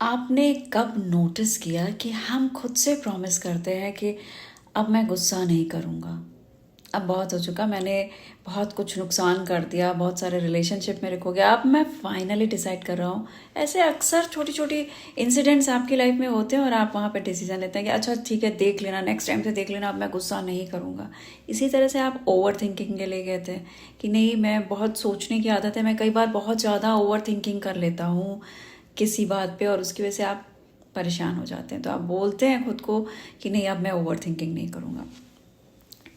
आपने कब नोटिस किया कि हम खुद से प्रॉमिस करते हैं कि अब मैं गुस्सा नहीं करूँगा, अब बहुत हो चुका, मैंने बहुत कुछ नुकसान कर दिया, बहुत सारे रिलेशनशिप मेरे खो गया, अब मैं फाइनली डिसाइड कर रहा हूँ। ऐसे अक्सर छोटी छोटी इंसिडेंट्स आपकी लाइफ में होते हैं और आप वहाँ पे डिसीजन लेते हैं कि अच्छा ठीक है, देख लेना, नेक्स्ट टाइम से देख लेना, अब मैं गुस्सा नहीं करूँगा। इसी तरह से आप ओवर थिंकिंग के लिए गए थे कि नहीं, मैं बहुत सोचने की आदत है, मैं कई बार बहुत ज़्यादा ओवर थिंकिंग कर लेता हूँ किसी बात पे, और उसकी वजह से आप परेशान हो जाते हैं। तो आप बोलते हैं खुद को कि नहीं, अब मैं ओवर थिंकिंग नहीं करूँगा।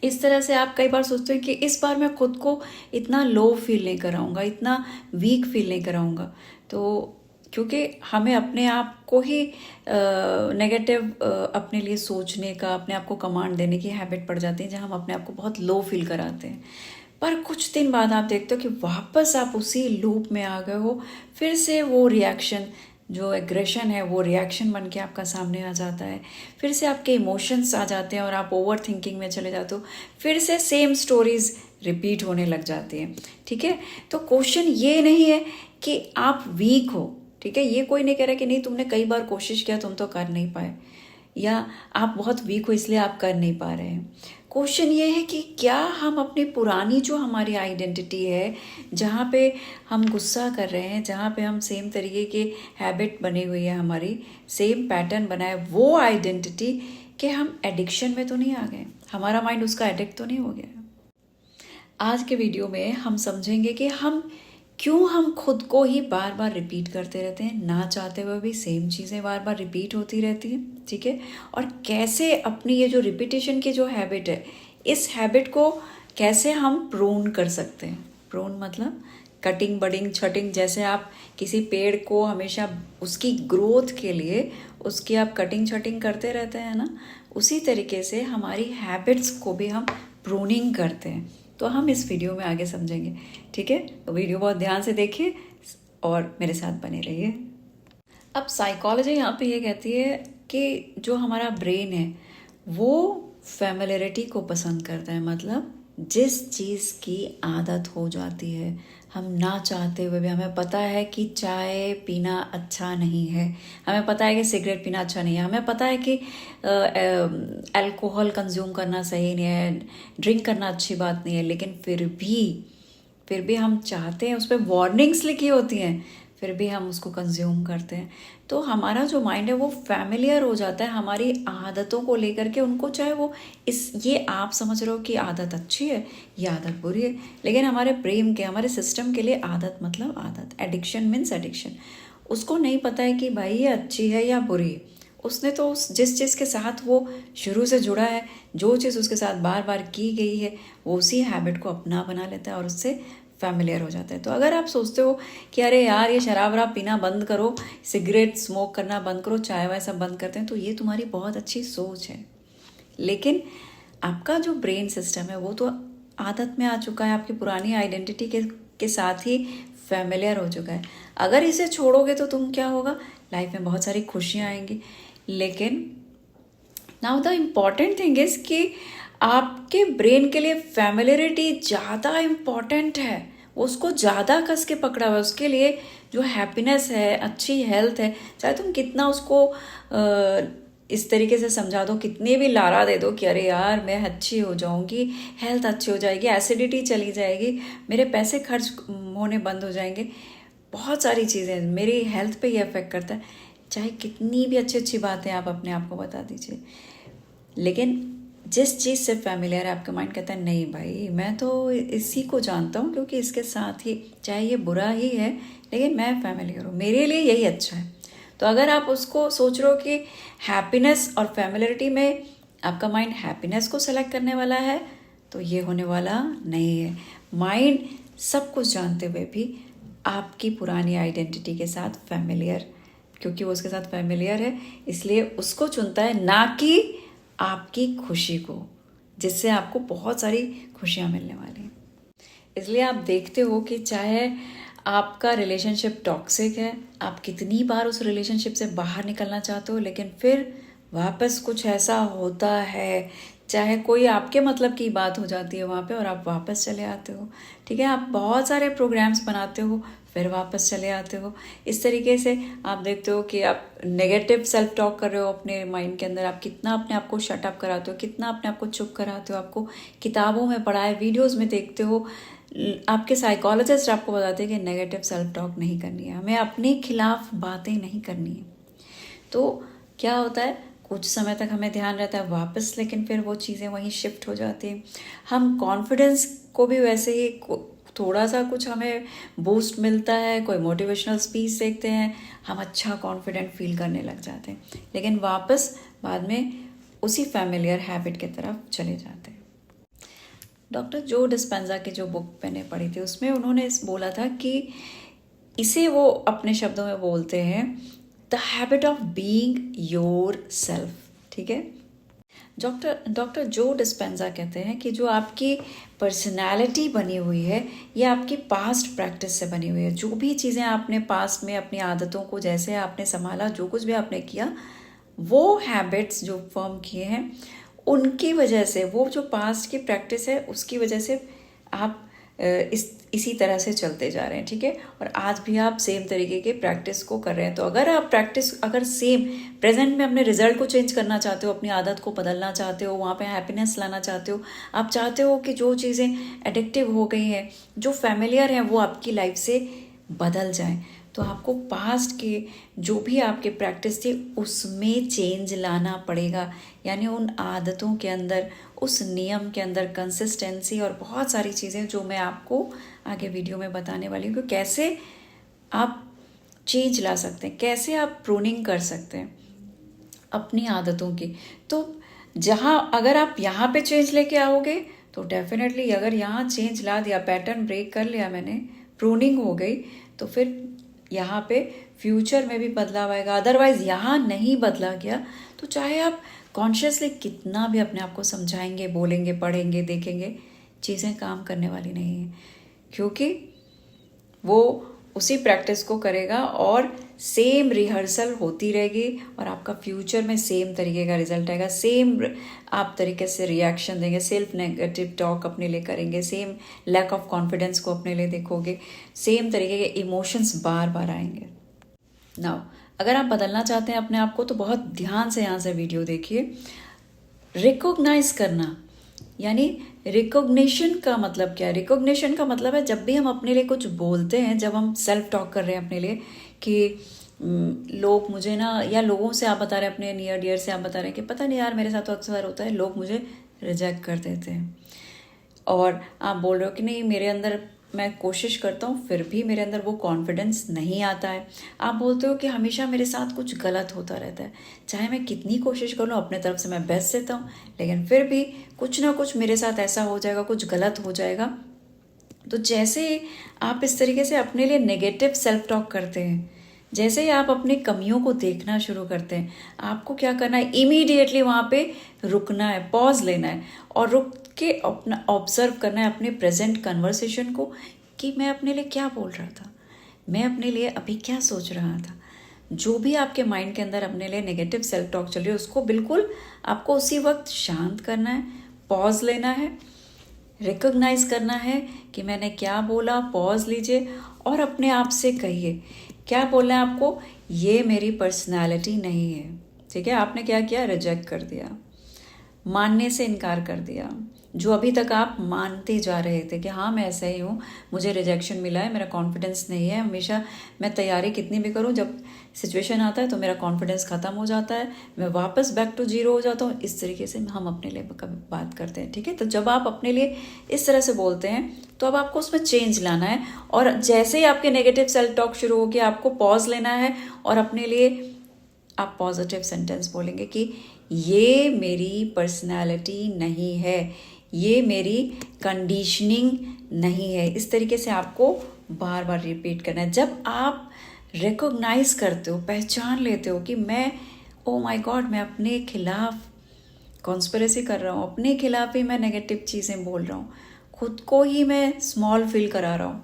इस तरह से आप कई बार सोचते हैं कि इस बार मैं खुद को इतना लो फील नहीं कराऊंगा, इतना वीक फील नहीं कराऊंगा। तो क्योंकि हमें अपने आप को ही नेगेटिव अपने लिए सोचने का, अपने आप को कमांड देने की हैबिट पड़ जाती है, जहाँ हम अपने आप को बहुत लो फील कराते हैं। पर कुछ दिन बाद आप देखते हो कि वापस आप उसी लूप में आ गए हो, फिर से वो रिएक्शन, जो एग्रेशन है वो रिएक्शन बन के आपका सामने आ जाता है, फिर से आपके इमोशंस आ जाते हैं और आप ओवर थिंकिंग में चले जाते हो, फिर से सेम स्टोरीज रिपीट होने लग जाती हैं। ठीक है, तो क्वेश्चन ये नहीं है कि आप वीक हो। ठीक है, ये कोई नहीं कह रहा कि नहीं, तुमने कई बार कोशिश किया, तुम तो कर नहीं पाए, या आप बहुत वीक हो इसलिए आप कर नहीं पा रहे हैं। क्वेश्चन ये है कि क्या हम अपनी पुरानी जो हमारी आइडेंटिटी है, जहाँ पे हम गुस्सा कर रहे हैं, जहाँ पे हम सेम तरीके की हैबिट बनी हुई है, हमारी सेम पैटर्न बना है, वो आइडेंटिटी के हम एडिक्शन में तो नहीं आ गए, हमारा माइंड उसका एडिक्ट तो नहीं हो गया। आज के वीडियो में हम समझेंगे कि क्यों हम खुद को ही बार बार रिपीट करते रहते हैं, ना चाहते हुए भी सेम चीज़ें बार बार रिपीट होती रहती हैं। ठीक है, और कैसे अपनी ये जो रिपीटेशन की जो हैबिट है, इस हैबिट को कैसे हम प्रून कर सकते हैं। प्रून मतलब कटिंग, बडिंग, छटिंग। जैसे आप किसी पेड़ को हमेशा उसकी ग्रोथ के लिए उसकी आप कटिंग छटिंग करते रहते हैं ना, उसी तरीके से हमारी हैबिट्स को भी हम प्रूनिंग करते हैं। तो हम इस वीडियो में आगे समझेंगे। ठीक है, तो वीडियो बहुत ध्यान से देखिए और मेरे साथ बने रहिए। अब साइकोलॉजी यहाँ पे ये कहती है कि जो हमारा ब्रेन है वो फैमिलियरिटी को पसंद करता है। मतलब जिस चीज़ की आदत हो जाती है, हम ना चाहते हुए भी, हमें पता है कि चाय पीना अच्छा नहीं है, हमें पता है कि सिगरेट पीना अच्छा नहीं है, हमें पता है कि अल्कोहल कंज्यूम करना सही नहीं है, ड्रिंक करना अच्छी बात नहीं है, लेकिन फिर भी हम चाहते हैं, उस पर वार्निंग्स लिखी होती हैं, फिर भी हम उसको कंज्यूम करते हैं। तो हमारा जो माइंड है वो फैमिलियर हो जाता है हमारी आदतों को लेकर के। उनको चाहे वो ये आप समझ रहे हो कि आदत अच्छी है, ये आदत बुरी है, लेकिन हमारे ब्रेन के, हमारे सिस्टम के लिए आदत मतलब आदत, एडिक्शन मीन्स एडिक्शन। उसको नहीं पता है कि भाई ये अच्छी है या बुरी है। उसने तो जिस चीज़ के साथ वो शुरू से जुड़ा है, जो चीज़ उसके साथ बार बार की गई है, वो उसी हैबिट को अपना बना लेता है और उससे फैमिलियर हो जाता है। तो अगर आप सोचते हो कि अरे यार, ये शराब वराब पीना बंद करो, सिगरेट स्मोक करना बंद करो, चाय वाय सब बंद करते हैं, तो ये तुम्हारी बहुत अच्छी सोच है। लेकिन आपका जो ब्रेन सिस्टम है वो तो आदत में आ चुका है, आपकी पुरानी आइडेंटिटी के साथ ही फैमिलियर हो चुका है। अगर इसे छोड़ोगे तो तुम क्या होगा, लाइफ में बहुत सारी खुशियाँ आएंगी। लेकिन now the important thing is कि आपके ब्रेन के लिए फैमिलियरिटी ज़्यादा इम्पॉर्टेंट है, उसको ज़्यादा कस के पकड़ा हुआ है। उसके लिए जो हैप्पीनेस है, अच्छी हेल्थ है, चाहे तुम कितना उसको इस तरीके से समझा दो, कितने भी लारा दे दो कि अरे यार मैं अच्छी हो जाऊंगी, हेल्थ अच्छी हो जाएगी, एसिडिटी चली जाएगी, मेरे पैसे खर्च होने बंद हो जाएंगे, बहुत सारी चीज़ें मेरी हेल्थ पे ये अफेक्ट करता है, चाहे कितनी भी अच्छी अच्छी बातें आप अपने आप को बता दीजिए, लेकिन जिस चीज़ से फैमिलियर है आपका माइंड कहता है नहीं भाई, मैं तो इसी को जानता हूँ क्योंकि इसके साथ ही, चाहे ये बुरा ही है लेकिन मैं फैमिलियर हूँ, मेरे लिए यही अच्छा है। तो अगर आप उसको सोच रहे हो कि हैप्पीनेस और फैमिलियरिटी में आपका माइंड हैप्पीनेस को सेलेक्ट करने वाला है, तो ये होने वाला नहीं है। माइंड सब कुछ जानते हुए भी आपकी पुरानी आइडेंटिटी के साथ फैमिलियर, क्योंकि वो उसके साथ फैमिलियर है इसलिए उसको चुनता है, ना कि आपकी खुशी को, जिससे आपको बहुत सारी खुशियाँ मिलने वाली हैं। इसलिए आप देखते हो कि चाहे आपका रिलेशनशिप टॉक्सिक है, आप कितनी बार उस रिलेशनशिप से बाहर निकलना चाहते हो, लेकिन फिर वापस कुछ ऐसा होता है, चाहे कोई आपके मतलब की बात हो जाती है वहाँ पे और आप वापस चले आते हो। ठीक है, आप बहुत सारे प्रोग्राम्स बनाते हो फिर वापस चले आते हो। इस तरीके से आप देखते हो कि आप नेगेटिव सेल्फ टॉक कर रहे हो अपने माइंड के अंदर, आप कितना अपने आप को शट अप कराते हो, कितना अपने आप को चुप कराते हो। आपको किताबों में पढ़ा है, वीडियोस में देखते हो, आपके साइकोलॉजिस्ट आपको बताते हैं कि नेगेटिव सेल्फ टॉक नहीं करनी है, हमें अपने खिलाफ बातें नहीं करनी है। तो क्या होता है, कुछ समय तक हमें ध्यान रहता है वापस, लेकिन फिर वो चीज़ें वहीं शिफ्ट हो जाती हैं। हम कॉन्फिडेंस को भी वैसे ही थोड़ा सा कुछ हमें बूस्ट मिलता है, कोई मोटिवेशनल स्पीच देखते हैं, हम अच्छा कॉन्फिडेंट फील करने लग जाते हैं, लेकिन वापस बाद में उसी फैमिलियर हैबिट की तरफ चले जाते हैं। डॉक्टर जो डिस्पेंजा की जो बुक मैंने पढ़ी थी उसमें उन्होंने बोला था कि इसे वो अपने शब्दों में बोलते हैं the habit of being your self. ठीक है, डॉक्टर जो डिस्पेंजा कहते हैं कि जो आपकी पर्सनैलिटी बनी हुई है ये आपकी पास्ट प्रैक्टिस से बनी हुई है। जो भी चीज़ें आपने पास्ट में अपनी आदतों को जैसे आपने संभाला, जो कुछ भी आपने किया, वो हैबिट्स जो फॉर्म किए हैं उनकी वजह से, वो जो पास्ट की प्रैक्टिस है उसकी वजह से आप इसी तरह से चलते जा रहे हैं। ठीक है, और आज भी आप सेम तरीके के प्रैक्टिस को कर रहे हैं। तो अगर आप प्रैक्टिस अगर सेम प्रेजेंट में अपने रिजल्ट को चेंज करना चाहते हो, अपनी आदत को बदलना चाहते हो, वहाँ पे हैप्पीनेस लाना चाहते हो, आप चाहते हो कि जो चीज़ें एडिक्टिव हो गई हैं, जो फैमिलियर हैं, वो आपकी लाइफ से बदल जाएं, तो आपको पास्ट के जो भी आपके प्रैक्टिस थी उसमें चेंज लाना पड़ेगा। यानी उन आदतों के अंदर, उस नियम के अंदर कंसिस्टेंसी और बहुत सारी चीज़ें जो मैं आपको आगे वीडियो में बताने वाली हूँ कि कैसे आप चेंज ला सकते हैं, कैसे आप प्रूनिंग कर सकते हैं अपनी आदतों की। तो जहाँ अगर आप यहाँ पे चेंज लेके आओगे तो डेफिनेटली, अगर यहाँ चेंज ला दिया, पैटर्न ब्रेक कर लिया मैंने, प्रूनिंग हो गई, तो फिर यहाँ पे फ्यूचर में भी बदलाव आएगा। अदरवाइज यहाँ नहीं बदला गया तो चाहे आप कॉन्शियसली कितना भी अपने आप को समझाएंगे, बोलेंगे, पढ़ेंगे, देखेंगे, चीज़ें काम करने वाली नहीं है, क्योंकि वो उसी प्रैक्टिस को करेगा और सेम रिहर्सल होती रहेगी और आपका फ्यूचर में सेम तरीके का रिजल्ट आएगा। सेम आप तरीके से रिएक्शन देंगे, सेल्फ नेगेटिव टॉक अपने लिए करेंगे, सेम लैक ऑफ कॉन्फिडेंस को अपने लिए देखोगे, सेम तरीके के इमोशंस बार बार आएंगे। नाउ अगर आप बदलना चाहते हैं अपने आप को तो बहुत ध्यान से यहाँ से वीडियो देखिए। रिकॉग्नाइज करना, यानी रिकॉग्निशन का मतलब क्या है? रिकॉग्निशन का मतलब है जब भी हम अपने लिए कुछ बोलते हैं, जब हम सेल्फ टॉक कर रहे हैं अपने लिए कि लोग मुझे ना, या लोगों से आप बता रहे हैं, अपने नियर डियर से आप बता रहे हैं कि पता नहीं यार मेरे साथ तो अक्सर होता है, लोग मुझे रिजेक्ट कर देते हैं, और आप बोल रहे हो कि नहीं मेरे अंदर, मैं कोशिश करता हूँ फिर भी मेरे अंदर वो कॉन्फिडेंस नहीं आता है। आप बोलते हो कि हमेशा मेरे साथ कुछ गलत होता रहता है, चाहे मैं कितनी कोशिश कर लूँ, अपने तरफ से मैं बेस्ट देता हूँ, लेकिन फिर भी कुछ ना कुछ मेरे साथ ऐसा हो जाएगा, कुछ गलत हो जाएगा। तो जैसे आप इस तरीके से अपने लिए नेगेटिव सेल्फ टॉक करते हैं, जैसे ही आप अपनी कमियों को देखना शुरू करते हैं, आपको क्या करना है, इमीडिएटली वहाँ पे रुकना है, पॉज लेना है और रुक के अपना ऑब्जर्व करना है अपने प्रेजेंट कन्वर्सेशन को कि मैं अपने लिए क्या बोल रहा था, मैं अपने लिए अभी क्या सोच रहा था। जो भी आपके माइंड के अंदर अपने लिए नेगेटिव सेल्फ टॉक चल रही है उसको बिल्कुल आपको उसी वक्त शांत करना है, पॉज लेना है, रिकॉग्नाइज करना है कि मैंने क्या बोला। पॉज लीजिए और अपने आप से कहिए क्या बोलना है आपको, ये मेरी पर्सनालिटी नहीं है। ठीक है, आपने क्या किया, रिजेक्ट कर दिया, मानने से इनकार कर दिया। जो अभी तक आप मानते जा रहे थे कि हाँ मैं ऐसा ही हूँ, मुझे रिजेक्शन मिला है, मेरा कॉन्फिडेंस नहीं है, हमेशा मैं तैयारी कितनी भी करूँ, जब सिचुएशन आता है तो मेरा कॉन्फिडेंस ख़त्म हो जाता है, मैं वापस बैक टू जीरो हो जाता हूँ। इस तरीके से हम अपने लिए बात करते हैं। ठीक है, तो जब आप अपने लिए इस तरह से बोलते हैं तो अब आपको उसमें चेंज लाना है, और जैसे ही आपके नेगेटिव सेल्फ टॉक शुरू हो गया आपको पॉज लेना है और अपने लिए आप पॉजिटिव सेंटेंस बोलेंगे कि ये मेरी पर्सनैलिटी नहीं है, ये मेरी कंडीशनिंग नहीं है। इस तरीके से आपको बार बार रिपीट करना है। जब आप रिकॉग्नाइज करते हो, पहचान लेते हो कि मैं, ओ माय गॉड, मैं अपने खिलाफ कॉन्स्पिरेसी कर रहा हूँ, अपने खिलाफ ही मैं नेगेटिव चीज़ें बोल रहा हूँ, खुद को ही मैं स्मॉल फील करा रहा हूँ,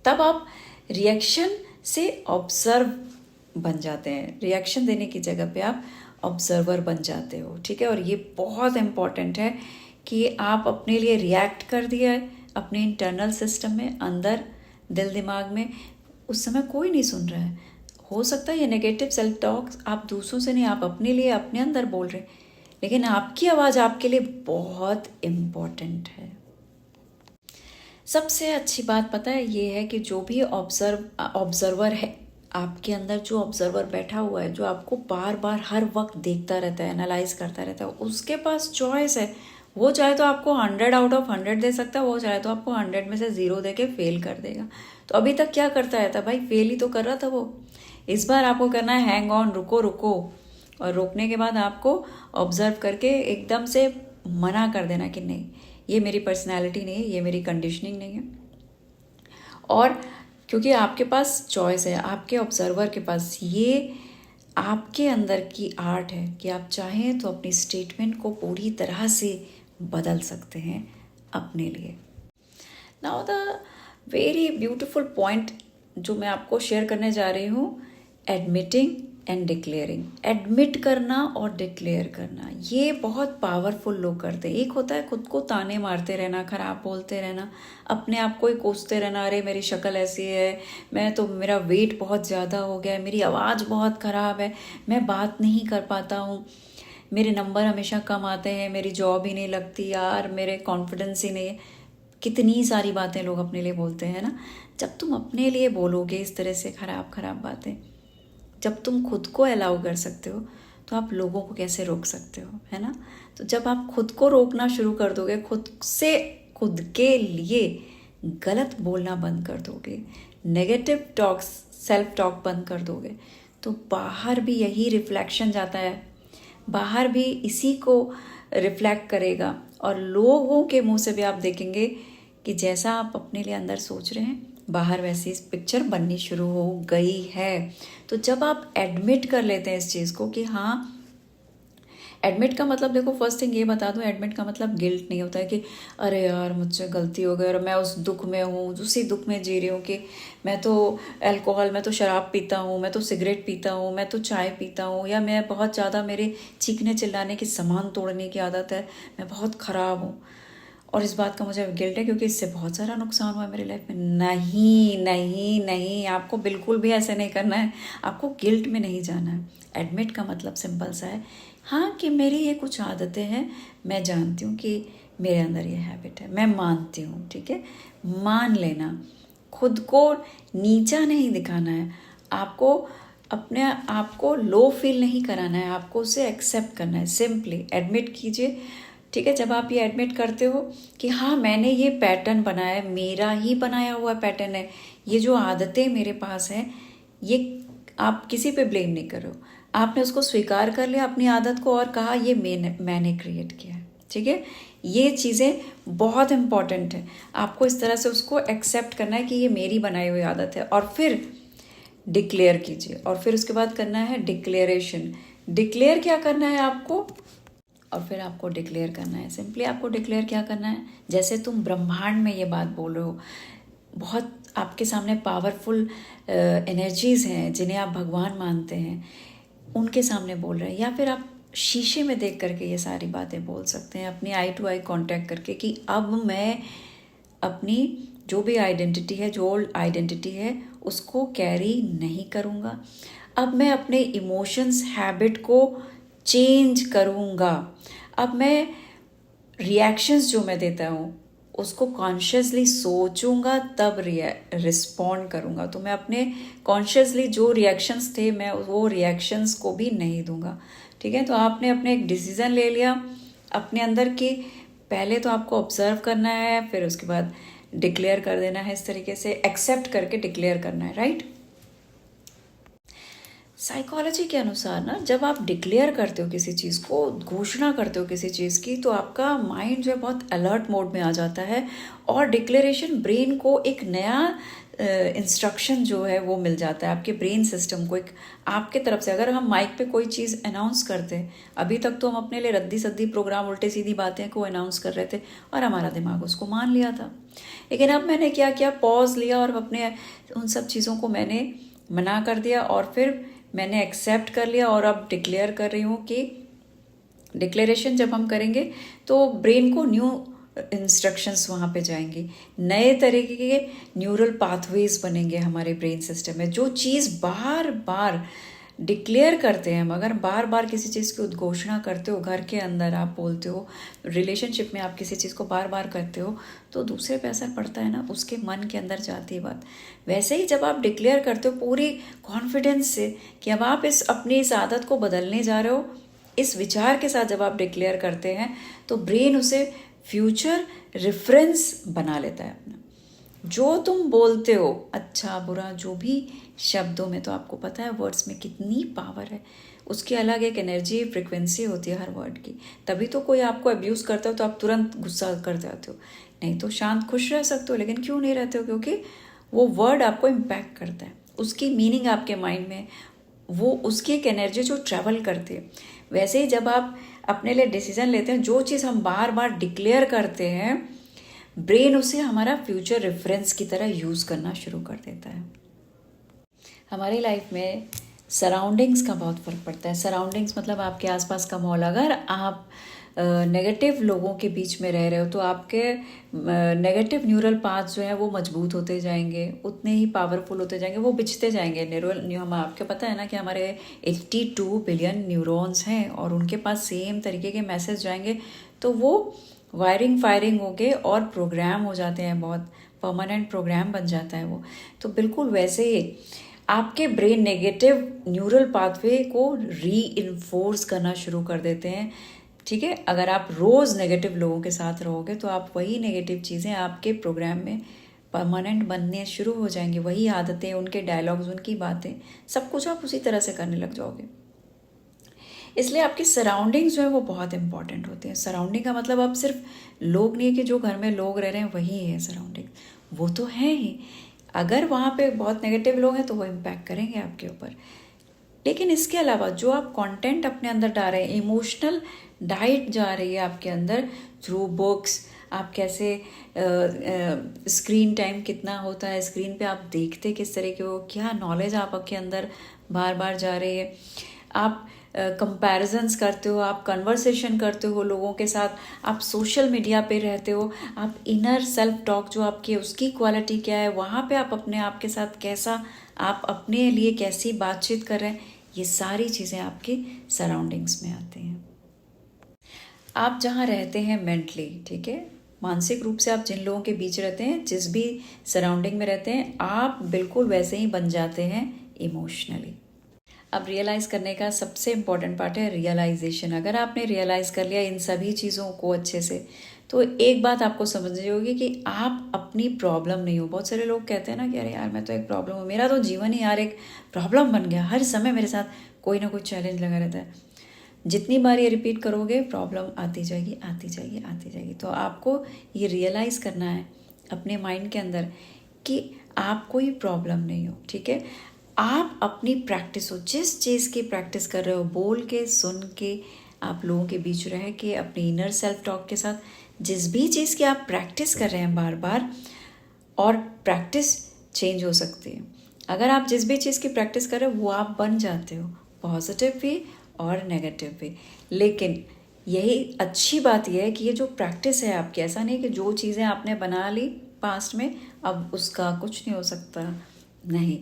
तब आप रिएक्शन से ऑब्जर्व बन जाते हैं। रिएक्शन देने की जगह पे आप ऑब्जर्वर बन जाते हो। ठीक है, और ये बहुत इम्पॉर्टेंट है कि आप अपने लिए रिएक्ट कर दिया है अपने इंटरनल सिस्टम में, अंदर दिल दिमाग में, उस समय कोई नहीं सुन रहा है। हो सकता है ये नेगेटिव सेल्फ टॉक आप दूसरों से नहीं, आप अपने लिए अपने अंदर बोल रहे, लेकिन आपकी आवाज़ आपके लिए बहुत इम्पोर्टेंट है। सबसे अच्छी बात पता है ये है कि जो भी ऑब्जर्वर है आपके अंदर, जो ऑब्जर्वर बैठा हुआ है, जो आपको बार बार हर वक्त देखता रहता है, एनालाइज करता रहता है, उसके पास चॉइस है। वो चाहे तो आपको 100 आउट ऑफ 100 दे सकता है, वो चाहे तो आपको 100 में से 0 दे के फेल कर देगा। तो अभी तक क्या करता है था भाई, फेल ही तो कर रहा था वो। इस बार आपको करना है हैंग ऑन, रुको रुको, और रोकने के बाद आपको ऑब्जर्व करके एकदम से मना कर देना कि नहीं, ये मेरी पर्सनैलिटी नहीं है, ये मेरी कंडीशनिंग नहीं है। और क्योंकि आपके पास चॉइस है, आपके ऑब्जर्वर के पास ये आपके अंदर की आर्ट है कि आप चाहें तो अपनी स्टेटमेंट को पूरी तरह से बदल सकते हैं अपने लिए। Now the very beautiful point जो मैं आपको शेयर करने जा रही हूँ, एडमिटिंग एंड डिक्लेयरिंग। एडमिट करना और डिक्लेयर करना, ये बहुत पावरफुल लोग करते हैं। एक होता है खुद को ताने मारते रहना, खराब बोलते रहना, अपने आप को ही कोसते रहना, अरे मेरी शक्ल ऐसी है, मैं तो, मेरा वेट बहुत ज़्यादा हो गया है, मेरी आवाज़ बहुत ख़राब है, मैं बात नहीं कर पाता हूँ, मेरे नंबर हमेशा कम आते हैं, मेरी जॉब ही नहीं लगती यार, मेरे कॉन्फिडेंस ही नहीं है। कितनी सारी बातें लोग अपने लिए बोलते हैं ना। जब तुम अपने लिए बोलोगे इस तरह से खराब खराब बातें, जब तुम खुद को अलाउ कर सकते हो, तो आप लोगों को कैसे रोक सकते हो, है ना। तो जब आप खुद को रोकना शुरू कर दोगे, खुद से, खुद के लिए गलत बोलना बंद कर दोगे, नेगेटिव टॉक्स, सेल्फ टॉक बंद कर दोगे, तो बाहर भी यही रिफ्लेक्शन जाता है, बाहर भी इसी को रिफ्लेक्ट करेगा। और लोगों के मुंह से भी आप देखेंगे कि जैसा आप अपने लिए अंदर सोच रहे हैं, बाहर वैसी पिक्चर बननी शुरू हो गई है। तो जब आप एडमिट कर लेते हैं इस चीज़ को कि हाँ, एडमिट का मतलब, देखो फर्स्ट थिंग ये बता दूं, एडमिट का मतलब गिल्ट नहीं होता है कि अरे यार मुझसे गलती हो गई और मैं उस दुख में हूँ, उसी दुख में जी रही हूँ कि मैं तो अल्कोहल, मैं तो शराब पीता हूँ, मैं तो सिगरेट पीता हूँ, मैं तो चाय पीता हूँ, या मैं बहुत ज़्यादा, मेरे चीखने चिल्लाने की, सामान तोड़ने की आदत है, मैं बहुत ख़राब हूँ और इस बात का मुझे गिल्ट है क्योंकि इससे बहुत सारा नुकसान हुआ है मेरी लाइफ में। नहीं नहीं नहीं, आपको बिल्कुल भी ऐसे नहीं करना है, आपको गिल्ट में नहीं जाना है। एडमिट का मतलब सिंपल सा है, हाँ कि मेरी ये कुछ आदतें हैं, मैं जानती हूँ कि मेरे अंदर ये हैबिट है, मैं मानती हूँ, ठीक है। मान लेना, खुद को नीचा नहीं दिखाना है, आपको अपने आप को लो फील नहीं कराना है, आपको उसे एक्सेप्ट करना है। सिंपली एडमिट कीजिए, ठीक है। जब आप ये एडमिट करते हो कि हाँ मैंने ये पैटर्न बनाया है, मेरा ही बनाया हुआ पैटर्न है, ये जो आदतें मेरे पास हैं, ये आप किसी पे ब्लेम नहीं करो, आपने उसको स्वीकार कर लिया अपनी आदत को और कहा ये मैंने क्रिएट किया है, ठीक है। ये चीज़ें बहुत इंपॉर्टेंट है, आपको इस तरह से उसको एक्सेप्ट करना है कि ये मेरी बनाई हुई आदत है। और फिर डिक्लेयर कीजिए, और फिर उसके बाद करना है डिक्लेरेशन। डिक्लेयर क्या करना है आपको, और फिर आपको डिक्लेयर करना है। सिंपली आपको डिक्लेयर क्या करना है, जैसे तुम ब्रह्मांड में ये बात बोल रहे हो, बहुत आपके सामने पावरफुल एनर्जीज़ हैं जिन्हें आप भगवान मानते हैं, उनके सामने बोल रहे हैं, या फिर आप शीशे में देख करके ये सारी बातें बोल सकते हैं, अपनी आई टू आई कांटेक्ट करके कि अब मैं अपनी जो भी आइडेंटिटी है, जो ओल्ड आइडेंटिटी है, उसको कैरी नहीं करूँगा। अब मैं अपने इमोशंस, हैबिट को चेंज करूँगा। अब मैं रिएक्शंस जो मैं देता हूँ उसको कॉन्शियसली सोचूंगा, तब रिस्पॉन्ड करूँगा। तो मैं अपने कॉन्शियसली जो रिएक्शंस थे, मैं वो रिएक्शंस को भी नहीं दूंगा, ठीक है। तो आपने अपने एक डिसीज़न ले लिया अपने अंदर की, पहले तो आपको ऑब्जर्व करना है, फिर उसके बाद डिक्लेयर कर देना है, इस तरीके से एक्सेप्ट करके डिक्लेयर करना है, राइट। साइकोलॉजी के अनुसार ना, जब आप डिक्लेयर करते हो किसी चीज़ को, घोषणा करते हो किसी चीज़ की, तो आपका माइंड जो है बहुत अलर्ट मोड में आ जाता है, और डिक्लेरेशन ब्रेन को एक नया इंस्ट्रक्शन जो है वो मिल जाता है, आपके ब्रेन सिस्टम को एक आपके तरफ से। अगर हम माइक पे कोई चीज़ अनाउंस करते हैं, अभी तक तो हम अपने लिए रद्दी सद्दी प्रोग्राम, उल्टे सीधी बातें को अनाउंस कर रहे थे और हमारा दिमाग उसको मान लिया था। लेकिन अब मैंने क्या किया, पॉज लिया और अपने उन सब चीज़ों को मैंने मना कर दिया, और फिर मैंने एक्सेप्ट कर लिया, और अब डिक्लेयर कर रही हूँ कि डिक्लेरेशन जब हम करेंगे तो ब्रेन को न्यू इंस्ट्रक्शंस वहाँ पे जाएंगी, नए तरीके के न्यूरल पाथवेज बनेंगे हमारे ब्रेन सिस्टम में। जो चीज़ बार बार डिक्लेयर करते हैं, मगर बार बार किसी चीज़ की उद्घोषणा करते हो, घर के अंदर आप बोलते हो, रिलेशनशिप में आप किसी चीज़ को बार बार करते हो, तो दूसरे पे असर पड़ता है ना, उसके मन के अंदर जाती है बात। वैसे ही जब आप डिक्लेयर करते हो पूरी कॉन्फिडेंस से कि अब आप अपनी इस आदत को बदलने जा रहे हो, इस विचार के साथ जब आप डिक्लेयर करते हैं, तो ब्रेन उसे फ्यूचर रेफरेंस बना लेता है अपना। जो तुम बोलते हो, अच्छा बुरा जो भी शब्दों में, तो आपको पता है वर्ड्स में कितनी पावर है, उसकी अलग एक एनर्जी फ्रिक्वेंसी होती है हर वर्ड की। तभी तो कोई आपको अब्यूज़ करता हो तो आप तुरंत गुस्सा कर जाते हो, नहीं तो शांत खुश रह सकते हो, लेकिन क्यों नहीं रहते हो? क्योंकि वो वर्ड आपको इम्पैक्ट करता है, उसकी मीनिंग आपके माइंड में, वो उसकी एक एनर्जी जो ट्रैवल करती है। वैसे ही जब आप अपने लिए डिसीजन लेते हैं, जो चीज़ हम बार बार डिक्लेयर करते हैं, ब्रेन उसे हमारा फ्यूचर रेफरेंस की तरह यूज़ करना शुरू कर देता है। हमारी लाइफ में सराउंडिंग्स का बहुत फ़र्क पड़ता है। सराउंडिंग्स मतलब आपके आसपास का माहौल। अगर आप नेगेटिव लोगों के बीच में रह रहे हो तो आपके नेगेटिव न्यूरल पाथ्स जो हैं वो मजबूत होते जाएंगे, उतने ही पावरफुल होते जाएंगे, वो बिछते जाएंगे। हम आपको पता है ना कि हमारे 82 बिलियन न्यूरॉन्स हैं और उनके पास सेम तरीके के मैसेज जाएंगे, तो वो वायरिंग फायरिंग हो गए और प्रोग्राम हो जाते हैं, बहुत परमानेंट प्रोग्राम बन जाता है वो। तो बिल्कुल वैसे ही आपके ब्रेन नेगेटिव न्यूरल पाथवे को री इन्फोर्स करना शुरू कर देते हैं। ठीक है, अगर आप रोज़ नेगेटिव लोगों के साथ रहोगे तो आप वही नेगेटिव चीज़ें आपके प्रोग्राम में परमानेंट बनने शुरू हो जाएंगी। वही आदतें, उनके डायलॉग्स, उनकी बातें, सब कुछ आप उसी तरह से करने लग जाओगे। इसलिए आपकी सराउंडिंग्स जो है वो बहुत इंपॉर्टेंट होते हैं। सराउंडिंग का मतलब अब सिर्फ लोग नहीं है कि जो घर में लोग रह रहे हैं वही है सराउंडिंग, वो तो है ही। अगर वहाँ पे बहुत नेगेटिव लोग हैं तो वो इम्पैक्ट करेंगे आपके ऊपर। लेकिन इसके अलावा जो आप कंटेंट अपने अंदर डाल रहे हैं, इमोशनल डाइट जा रही है आपके अंदर थ्रू बुक्स, आप कैसे स्क्रीन टाइम कितना होता है, स्क्रीन पे आप देखते किस तरह के हो, क्या नॉलेज आपके अंदर बार बार जा रही है, आप कंपैरिजंस करते हो, आप कन्वर्सेशन करते हो लोगों के साथ, आप सोशल मीडिया पे रहते हो, आप इनर सेल्फ टॉक जो आपकी उसकी क्वालिटी क्या है, वहाँ पे आप अपने आप के साथ कैसा, आप अपने लिए कैसी बातचीत कर रहे हैं, ये सारी चीज़ें आपकी सराउंडिंग्स में आती हैं। आप जहाँ रहते हैं मेंटली, ठीक है, मानसिक रूप से आप जिन लोगों के बीच रहते हैं, जिस भी सराउंडिंग में रहते हैं, आप बिल्कुल वैसे ही बन जाते हैं इमोशनली। अब रियलाइज़ करने का सबसे इम्पॉर्टेंट पार्ट है रियलाइजेशन। अगर आपने रियलाइज़ कर लिया इन सभी चीज़ों को अच्छे से, तो एक बात आपको समझनी होगी कि आप अपनी प्रॉब्लम नहीं हो। बहुत सारे लोग कहते हैं ना कि अरे यार मैं तो एक प्रॉब्लम हूँ, मेरा तो जीवन ही यार एक प्रॉब्लम बन गया, हर समय मेरे साथ कोई ना कोई चैलेंज लगा रहता है। जितनी बार ये रिपीट करोगे प्रॉब्लम आती जाएगी, आती जाएगी, आती जाएगी। तो आपको ये रियलाइज़ करना है अपने माइंड के अंदर कि आप कोई प्रॉब्लम नहीं हो, ठीक है। आप अपनी प्रैक्टिस हो, जिस चीज़ की प्रैक्टिस कर रहे हो, बोल के, सुन के, आप लोगों के बीच रह के, अपने इनर सेल्फ टॉक के साथ, जिस भी चीज़ की आप प्रैक्टिस कर रहे हैं बार बार, और प्रैक्टिस चेंज हो सकती है। अगर आप जिस भी चीज़ की प्रैक्टिस कर रहे हो वो आप बन जाते हो, पॉजिटिव भी और नेगेटिव भी। लेकिन यही अच्छी बात यह है कि ये जो प्रैक्टिस है आपकी, ऐसा नहीं कि जो चीज़ें आपने बना ली पास्ट में अब उसका कुछ नहीं हो सकता, नहीं,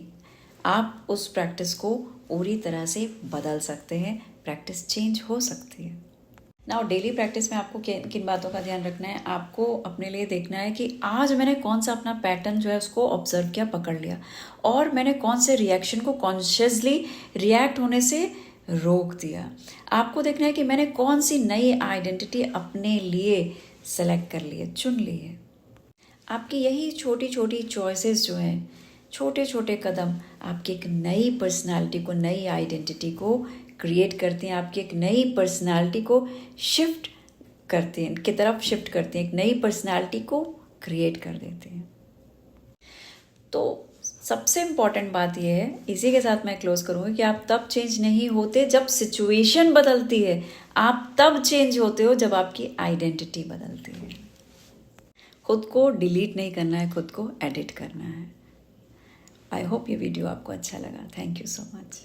आप उस प्रैक्टिस को पूरी तरह से बदल सकते हैं, प्रैक्टिस चेंज हो सकती है। नाउ डेली प्रैक्टिस में आपको किन बातों का ध्यान रखना है, आपको अपने लिए देखना है कि आज मैंने कौन सा अपना पैटर्न जो है उसको ऑब्जर्व किया, पकड़ लिया, और मैंने कौन से रिएक्शन को कॉन्शियसली रिएक्ट होने से रोक दिया। आपको देखना है कि मैंने कौन सी नई आइडेंटिटी अपने लिए सेलेक्ट कर ली है, चुन ली है। आपकी यही छोटी छोटी चॉइसेस जो हैं, छोटे छोटे कदम आपकी एक नई पर्सनालिटी को, नई आइडेंटिटी को क्रिएट करती हैं, आपकी एक नई पर्सनालिटी को शिफ्ट करती हैं, की तरफ शिफ्ट करती हैं, एक नई पर्सनालिटी को क्रिएट कर देती हैं। तो सबसे इम्पॉर्टेंट बात यह है, इसी के साथ मैं क्लोज करूँगी, कि आप तब चेंज नहीं होते जब सिचुएशन बदलती है, आप तब चेंज होते हो जब आपकी आइडेंटिटी बदलती है। खुद को डिलीट नहीं करना है, खुद को एडिट करना है। आई होप ये वीडियो आपको अच्छा लगा। Thank you so much.